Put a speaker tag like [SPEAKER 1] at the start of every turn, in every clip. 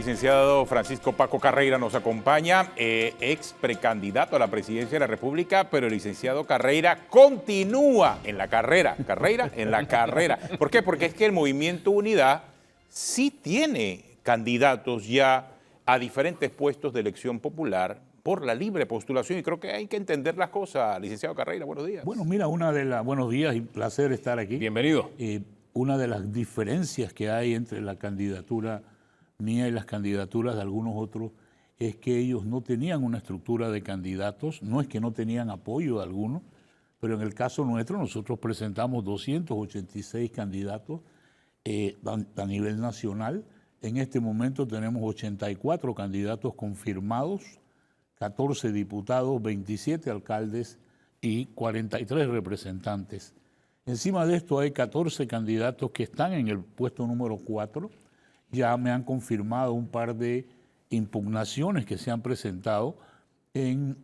[SPEAKER 1] licenciado Francisco Paco Carreira nos acompaña, ex precandidato a la presidencia de la República, pero el licenciado Carreira continúa en la carrera. Carreira en la carrera. ¿Por qué? Porque es que el Movimiento Unidad sí tiene candidatos ya a diferentes puestos de elección popular por la libre postulación, y creo que hay que entender las cosas. Licenciado Carreira, buenos días.
[SPEAKER 2] Bueno, mira, buenos días y placer estar aquí.
[SPEAKER 1] Bienvenido.
[SPEAKER 2] Una de las diferencias que hay entre la candidatura mía y las candidaturas de algunos otros es que ellos no tenían una estructura de candidatos, no es que no tenían apoyo de algunos, pero en el caso nuestro nosotros presentamos 286 candidatos a nivel nacional. En este momento tenemos 84 candidatos confirmados, 14 diputados, 27 alcaldes y 43 representantes. Encima de esto hay 14 candidatos que están en el puesto número 4. Ya me han confirmado un par de impugnaciones que se han presentado en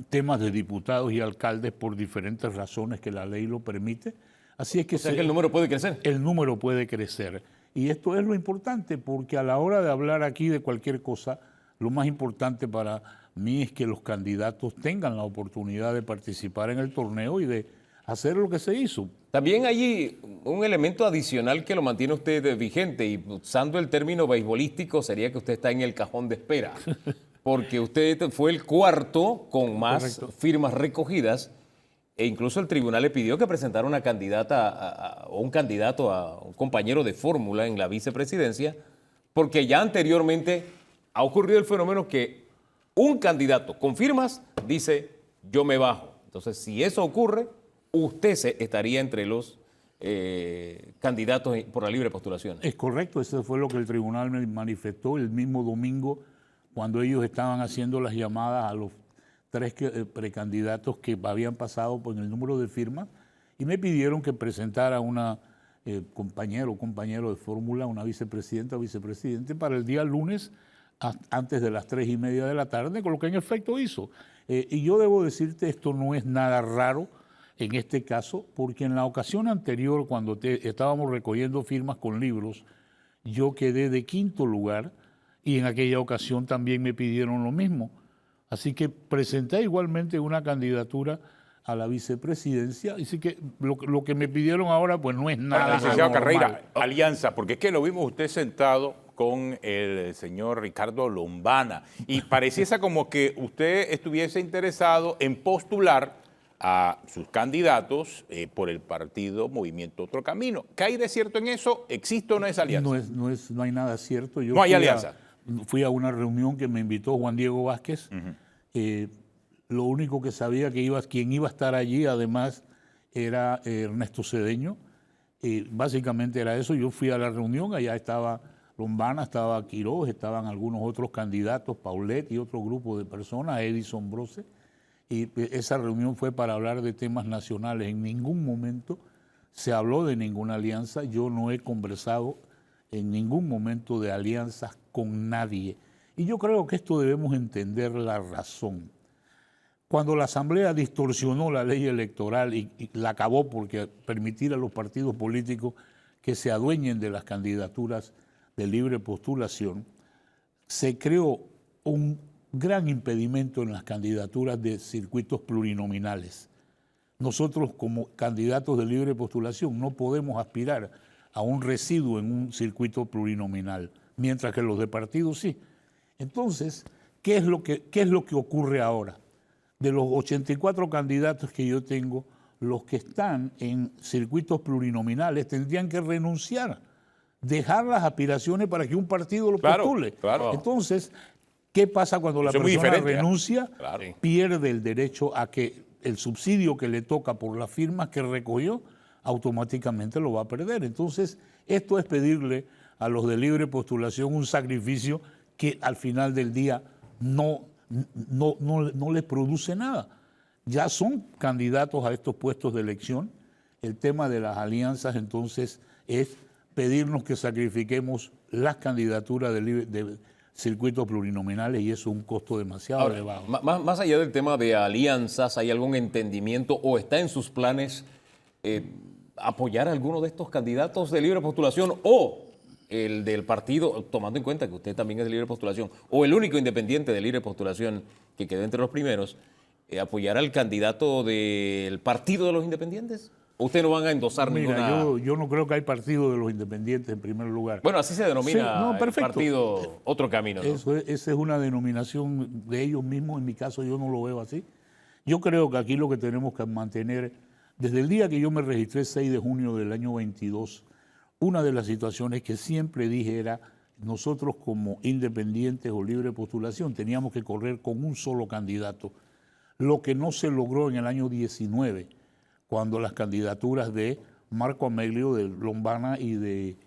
[SPEAKER 2] temas de diputados y alcaldes por diferentes razones que la ley lo permite. Así es que,
[SPEAKER 3] que el número puede crecer.
[SPEAKER 2] El número puede crecer. Y esto es lo importante, porque a la hora de hablar aquí de cualquier cosa, lo más importante para mí es que los candidatos tengan la oportunidad de participar en el torneo y de hacer lo que se hizo.
[SPEAKER 3] También hay un elemento adicional que lo mantiene usted vigente, y usando el término beisbolístico sería que usted está en el cajón de espera, porque usted fue el cuarto con más firmas recogidas, e incluso el tribunal le pidió que presentara una candidata o un candidato a un compañero de fórmula en la vicepresidencia, porque ya anteriormente ha ocurrido el fenómeno que un candidato con firmas dice yo me bajo. Entonces, si eso ocurre, usted estaría entre los candidatos por la libre postulación.
[SPEAKER 2] Es correcto, eso fue lo que el tribunal me manifestó el mismo domingo cuando ellos estaban haciendo las llamadas a los 3 precandidatos que habían pasado por el número de firmas, y me pidieron que presentara una compañero de fórmula, una vicepresidenta o vicepresidente para el día lunes antes de las 3:30 de la tarde, con lo que en efecto hizo. Y yo debo decirte, esto no es nada raro en este caso, porque en la ocasión anterior, cuando estábamos recogiendo firmas con libros, yo quedé de 5º lugar, y en aquella ocasión también me pidieron lo mismo. Así que presenté igualmente una candidatura a la vicepresidencia, así que lo que me pidieron ahora pues no es nada.
[SPEAKER 1] Licenciado Carreira, alianza, porque es que lo vimos usted sentado con el señor Ricardo Lombana, y pareciese como que usted estuviese interesado en postular a sus candidatos por el partido Movimiento Otro Camino. ¿Qué hay de cierto en eso? ¿Existe o no es alianza?
[SPEAKER 2] No hay nada cierto.
[SPEAKER 1] No hay alianza.
[SPEAKER 2] Fui a una reunión que me invitó Juan Diego Vázquez. Lo único que sabía quien iba a estar allí, además, era Ernesto Cedeño. Básicamente era eso. Yo fui a la reunión, allá estaba Lombana, estaba Quiroz, estaban algunos otros candidatos, Paulet y otro grupo de personas, Edison Brose. Y esa reunión fue para hablar de temas nacionales. En ningún momento se habló de ninguna alianza. Yo no he conversado en ningún momento de alianzas con nadie. Y yo creo que esto debemos entender la razón. Cuando la Asamblea distorsionó la ley electoral y la acabó porque permitir a los partidos políticos que se adueñen de las candidaturas de libre postulación, se creó un gran impedimento en las candidaturas de circuitos plurinominales. Nosotros, como candidatos de libre postulación, no podemos aspirar a un residuo en un circuito plurinominal, mientras que los de partidos sí. Entonces, ¿qué es lo que ocurre ahora? De los 84 candidatos que yo tengo, los que están en circuitos plurinominales tendrían que renunciar, dejar las aspiraciones para que un partido lo postule.
[SPEAKER 1] Claro.
[SPEAKER 2] Entonces, ¿qué pasa cuando la persona renuncia?
[SPEAKER 1] Claro.
[SPEAKER 2] Pierde el derecho a que el subsidio que le toca por las firmas que recogió, automáticamente lo va a perder. Entonces, esto es pedirle a los de libre postulación un sacrificio que al final del día no les produce nada. Ya son candidatos a estos puestos de elección. El tema de las alianzas, entonces, es pedirnos que sacrifiquemos las candidaturas de circuitos plurinominales, y eso es un costo demasiado elevado.
[SPEAKER 3] Más allá del tema de alianzas, ¿hay algún entendimiento o está en sus planes apoyar a alguno de estos candidatos de libre postulación o el del partido, tomando en cuenta que usted también es de libre postulación, o el único independiente de libre postulación que quedó entre los primeros, apoyar al candidato del partido de los independientes? ¿O ustedes no van a endosar
[SPEAKER 2] Mira,
[SPEAKER 3] ninguna...?
[SPEAKER 2] yo no creo que hay partido de los independientes en primer lugar.
[SPEAKER 3] Bueno, así se denomina
[SPEAKER 2] Sí, no,
[SPEAKER 3] el
[SPEAKER 2] perfecto.
[SPEAKER 3] partido Otro Camino, ¿no?
[SPEAKER 2] Esa es una denominación de ellos mismos, en mi caso yo no lo veo así. Yo creo que aquí lo que tenemos que mantener, desde el día que yo me registré, 6 de junio del año 22, una de las situaciones que siempre dije era, nosotros como independientes o libre postulación teníamos que correr con un solo candidato, lo que no se logró en el año 19, cuando las candidaturas de Marco Amelio, de Lombana y de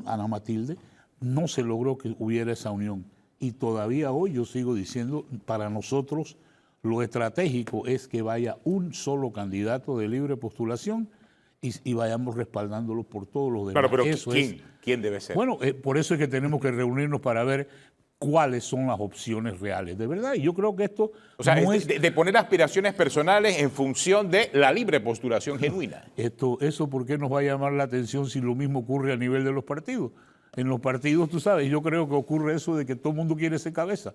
[SPEAKER 2] Ana Matilde, no se logró que hubiera esa unión. Y todavía hoy yo sigo diciendo, para nosotros lo estratégico es que vaya un solo candidato de libre postulación y vayamos respaldándolo por todos los demás.
[SPEAKER 1] Claro, pero
[SPEAKER 2] Eso
[SPEAKER 1] ¿quién debe ser?
[SPEAKER 2] Bueno, por eso es que tenemos que reunirnos para ver cuáles son las opciones reales, de verdad. Y yo creo que esto
[SPEAKER 1] O sea,
[SPEAKER 2] no
[SPEAKER 1] es de poner aspiraciones personales en función de la libre postulación genuina.
[SPEAKER 2] Eso ¿por qué nos va a llamar la atención si lo mismo ocurre a nivel de los partidos? En los partidos, tú sabes, yo creo que ocurre eso de que todo el mundo quiere ser cabeza.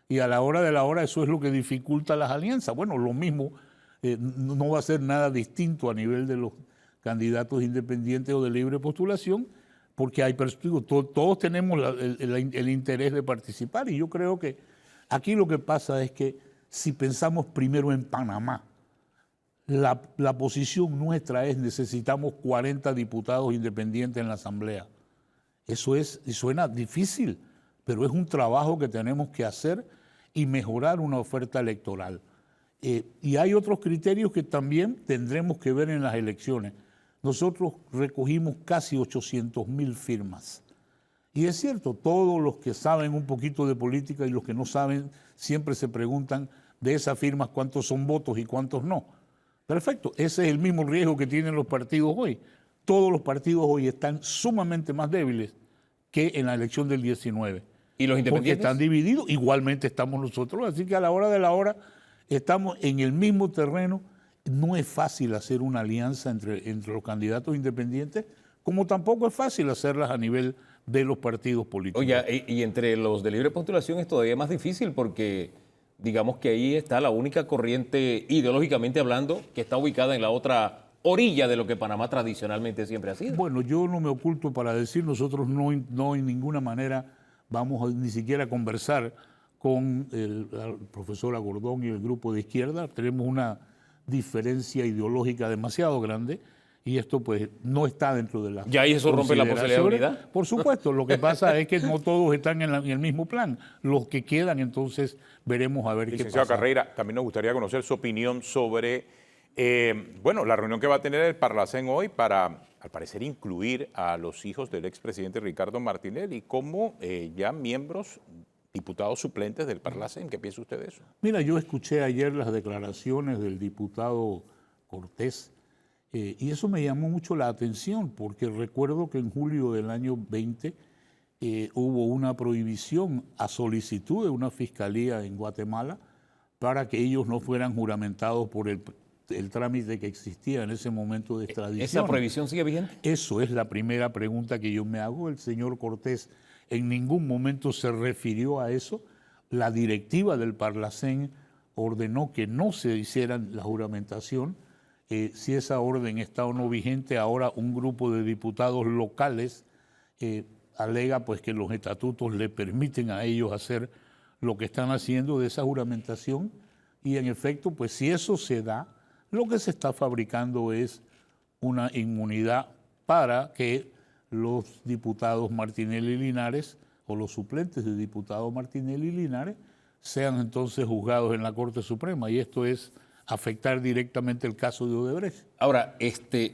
[SPEAKER 2] Y a la hora de la hora eso es lo que dificulta las alianzas. Bueno, lo mismo no va a ser nada distinto a nivel de los candidatos independientes o de libre postulación, porque hay todos tenemos el interés de participar. Y yo creo que aquí lo que pasa es que si pensamos primero en Panamá, la posición nuestra es necesitamos 40 diputados independientes en la Asamblea. Eso suena difícil, pero es un trabajo que tenemos que hacer y mejorar una oferta electoral. Y hay otros criterios que también tendremos que ver en las elecciones. Nosotros recogimos casi 800.000 firmas. Y es cierto, todos los que saben un poquito de política y los que no saben siempre se preguntan de esas firmas cuántos son votos y cuántos no. Perfecto, ese es el mismo riesgo que tienen los partidos hoy. Todos los partidos hoy están sumamente más débiles que en la elección del 19.
[SPEAKER 3] ¿Y los independientes?
[SPEAKER 2] Porque están divididos, igualmente estamos nosotros. Así que a la hora de la hora estamos en el mismo terreno. No es fácil hacer una alianza entre los candidatos independientes, como tampoco es fácil hacerlas a nivel de los partidos políticos.
[SPEAKER 3] Oye, y entre los de libre postulación es todavía más difícil porque digamos que ahí está la única corriente, ideológicamente hablando, que está ubicada en la otra orilla de lo que Panamá tradicionalmente siempre ha sido.
[SPEAKER 2] Bueno, yo no me oculto para decir, nosotros no en ninguna manera vamos ni siquiera a conversar con el profesor Agordón y el grupo de izquierda. Tenemos una diferencia ideológica demasiado grande y esto pues no está dentro de la...
[SPEAKER 3] ¿Ya ahí eso rompe la posibilidad de unidad?
[SPEAKER 2] Por supuesto, lo que pasa es que no todos están en el mismo plan. Los que quedan entonces veremos a ver qué pasa.
[SPEAKER 1] Licenciado Carreira, también nos gustaría conocer su opinión sobre la reunión que va a tener el Parlacén hoy para, al parecer, incluir a los hijos del expresidente Ricardo Martinelli como ya miembros, diputados suplentes del Parlacén. ¿Qué piensa usted de eso?
[SPEAKER 2] Mira, yo escuché ayer las declaraciones del diputado Cortés y eso me llamó mucho la atención porque recuerdo que en julio del año 20 hubo una prohibición a solicitud de una fiscalía en Guatemala para que ellos no fueran juramentados por el trámite que existía en ese momento de extradición.
[SPEAKER 3] ¿Esa prohibición sigue vigente?
[SPEAKER 2] Eso es la primera pregunta que yo me hago. El señor Cortés en ningún momento se refirió a eso. La directiva del Parlacén ordenó que no se hiciera la juramentación. Si esa orden está o no vigente, ahora un grupo de diputados locales alega pues que los estatutos le permiten a ellos hacer lo que están haciendo de esa juramentación y en efecto pues si eso se da, lo que se está fabricando es una inmunidad para que los diputados Martinelli y Linares o los suplentes de diputado Martinelli y Linares sean entonces juzgados en la Corte Suprema y esto es afectar directamente el caso de Odebrecht.
[SPEAKER 3] Ahora,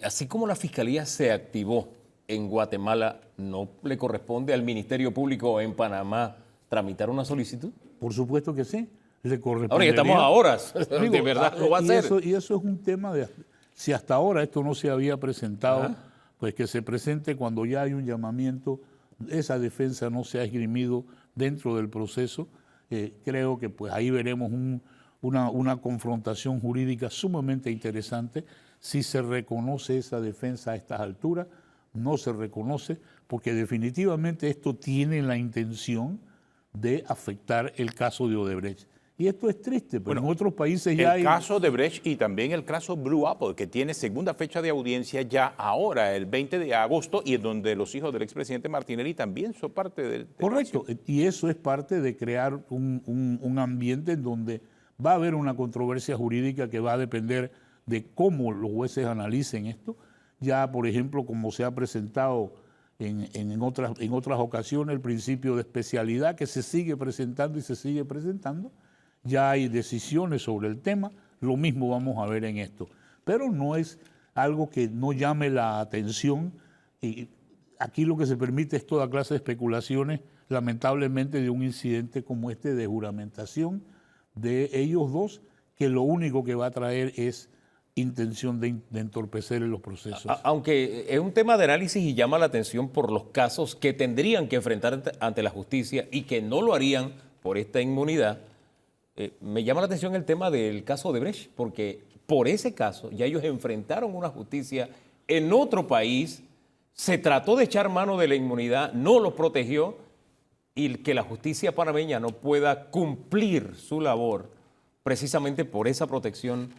[SPEAKER 3] así como la Fiscalía se activó en Guatemala, ¿no le corresponde al Ministerio Público en Panamá tramitar una solicitud?
[SPEAKER 2] Por supuesto que sí. Le corresponde.
[SPEAKER 3] Ahora ya estamos a horas, de verdad lo va a hacer.
[SPEAKER 2] Y eso es un tema de, si hasta ahora esto no se había presentado, pues que se presente cuando ya hay un llamamiento, esa defensa no se ha esgrimido dentro del proceso, creo que pues ahí veremos una confrontación jurídica sumamente interesante. Si se reconoce esa defensa a estas alturas, no se reconoce, porque definitivamente esto tiene la intención de afectar el caso de Odebrecht. Y esto es triste, pero en otros países ya hay...
[SPEAKER 1] El caso de Brecht y también el caso Blue Apple, que tiene segunda fecha de audiencia ya ahora, el 20 de agosto, y en donde los hijos del expresidente Martinelli también son parte del...
[SPEAKER 2] Correcto, y eso es parte de crear un ambiente en donde va a haber una controversia jurídica que va a depender de cómo los jueces analicen esto. Ya, por ejemplo, como se ha presentado en otras ocasiones, el principio de especialidad que se sigue presentando y se sigue presentando. Ya hay decisiones sobre el tema, lo mismo vamos a ver en esto. Pero no es algo que no llame la atención. Y aquí lo que se permite es toda clase de especulaciones, lamentablemente, de un incidente como este de juramentación de ellos dos, que lo único que va a traer es intención de entorpecer en los procesos.
[SPEAKER 3] Aunque es un tema de análisis y llama la atención por los casos que tendrían que enfrentar ante la justicia y que no lo harían por esta inmunidad, me llama la atención el tema del caso de Brecht, porque por ese caso ya ellos enfrentaron una justicia en otro país, se trató de echar mano de la inmunidad, no los protegió, y que la justicia panameña no pueda cumplir su labor precisamente por esa protección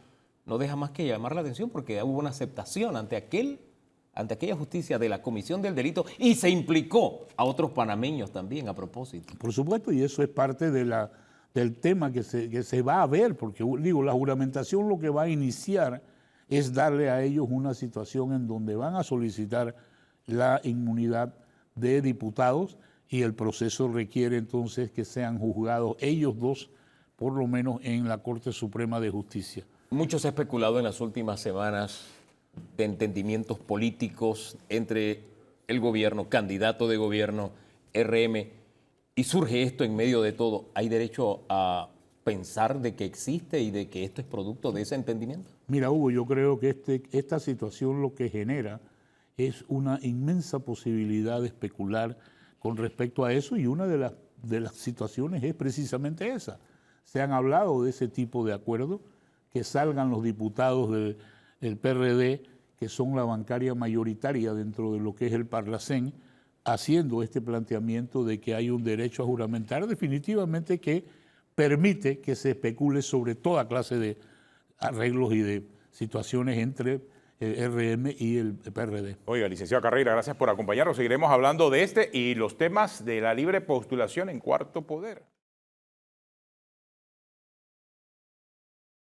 [SPEAKER 3] no deja más que llamar la atención, porque hubo una aceptación ante aquella justicia de la comisión del delito y se implicó a otros panameños también a propósito.
[SPEAKER 2] Por supuesto, y eso es parte del tema que se va a ver, porque digo, la juramentación lo que va a iniciar es darle a ellos una situación en donde van a solicitar la inmunidad de diputados y el proceso requiere entonces que sean juzgados ellos dos, por lo menos en la Corte Suprema de Justicia.
[SPEAKER 3] Mucho se ha especulado en las últimas semanas de entendimientos políticos entre el gobierno, candidato de gobierno, RM, y surge esto en medio de todo. ¿Hay derecho a pensar de que existe y de que esto es producto de ese entendimiento?
[SPEAKER 2] Mira, Hugo, yo creo que esta situación lo que genera es una inmensa posibilidad de especular con respecto a eso, y una de las situaciones es precisamente esa. Se han hablado de ese tipo de acuerdo, que salgan los diputados del PRD, que son la bancaria mayoritaria dentro de lo que es el Parlacén, haciendo este planteamiento de que hay un derecho a juramentar, definitivamente que permite que se especule sobre toda clase de arreglos y de situaciones entre el RM y el PRD.
[SPEAKER 1] Oiga, licenciado Carreira, gracias por acompañarnos. Seguiremos hablando de este y los temas de la libre postulación en Cuarto Poder.